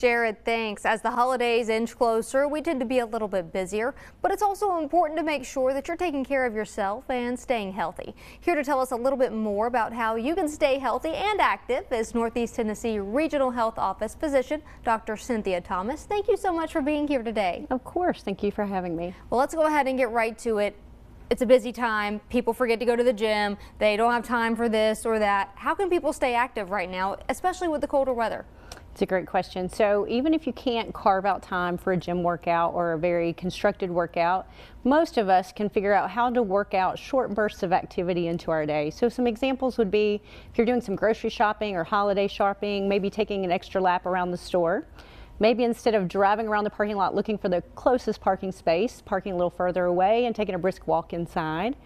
Jared, thanks. As the holidays inch closer, we tend to be a little bit busier, but it's also important to make sure that you're taking care of yourself and staying healthy. Here to tell us a little bit more about how you can stay healthy and active is Northeast Tennessee Regional Health Office physician, Dr. Cynthia Thomas. Thank you so much for being here today. Of course. Thank you for having me. Well, let's go ahead and get right to it. It's a busy time. People forget to go to the gym. They don't have time for this or that. How can people stay active right now, especially with the colder weather? It's a great question. So even if you can't carve out time for a gym workout or a very constructed workout, most of us can figure out how to work out short bursts of activity into our day. So some examples would be if you're doing some grocery shopping or holiday shopping, maybe taking an extra lap around the store. Maybe instead of driving around the parking lot looking for the closest parking space, parking a little further away and taking a brisk walk inside.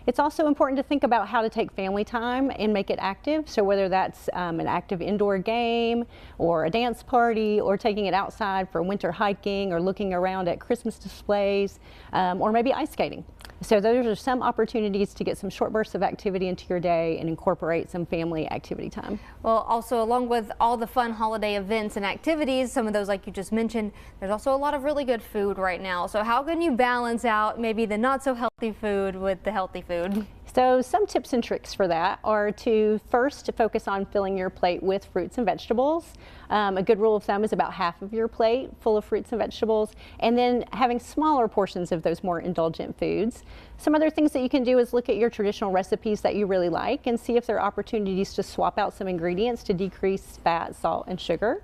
It's also important to think about how to take family time and make it active. So whether that's an active indoor game or a dance party or taking it outside for winter hiking or looking around at Christmas displays or maybe ice skating. So those are some opportunities to get some short bursts of activity into your day and incorporate some family activity time. Well, also along with all the fun holiday events and activities, some of those like you just mentioned, there's also a lot of really good food right now. So how can you balance out maybe the not so healthy food with the healthy food? So some tips and tricks for that are to first focus on filling your plate with fruits and vegetables. A good rule of thumb is about half of your plate full of fruits and vegetables, and then having smaller portions of those more indulgent foods. Some other things that you can do is look at your traditional recipes that you really like and see if there are opportunities to swap out some ingredients to decrease fat, salt, and sugar.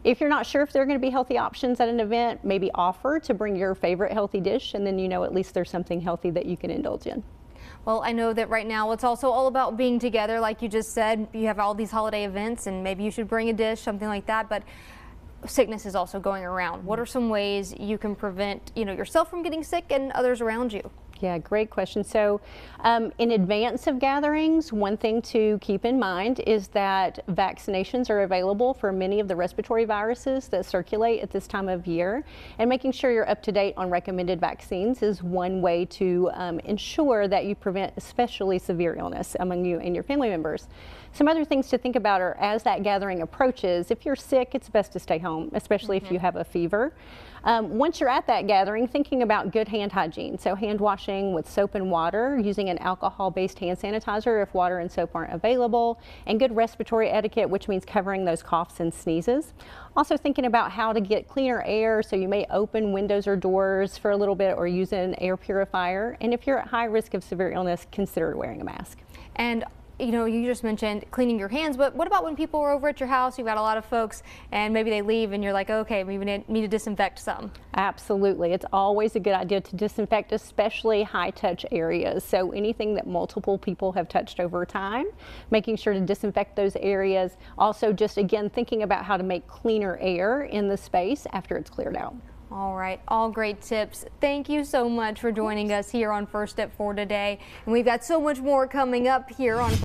If you're not sure if there are going to be healthy options at an event, maybe offer to bring your favorite healthy dish, and then you know at least there's something healthy that you can indulge in. Well, I know that right now it's also all about being together, like you just said. You have all these holiday events and maybe you should bring a dish, something like that, but sickness is also going around. What are some ways you can prevent, yourself from getting sick and others around you? Yeah, great question. So in advance of gatherings, one thing to keep in mind is that vaccinations are available for many of the respiratory viruses that circulate at this time of year. And making sure you're up to date on recommended vaccines is one way to ensure that you prevent especially severe illness among you and your family members. Some other things to think about are as that gathering approaches, if you're sick, it's best to stay home, especially if you have a fever. Once you're at that gathering, thinking about good hand hygiene. So hand washing with soap and water, using an alcohol-based hand sanitizer if water and soap aren't available, and good respiratory etiquette, which means covering those coughs and sneezes. Also thinking about how to get cleaner air, so you may open windows or doors for a little bit or use an air purifier. And if you're at high risk of severe illness, consider wearing a mask. And you just mentioned cleaning your hands, but what about when people are over at your house, you've got a lot of folks, and maybe they leave and you're like, okay, we need to disinfect some? Absolutely. It's always a good idea to disinfect, especially high-touch areas. So anything that multiple people have touched over time, making sure to disinfect those areas. Also, just again, thinking about how to make cleaner air in the space after it's cleared out. All right, all great tips. Thank you so much for joining us here on First Step Forward today. And we've got so much more coming up here on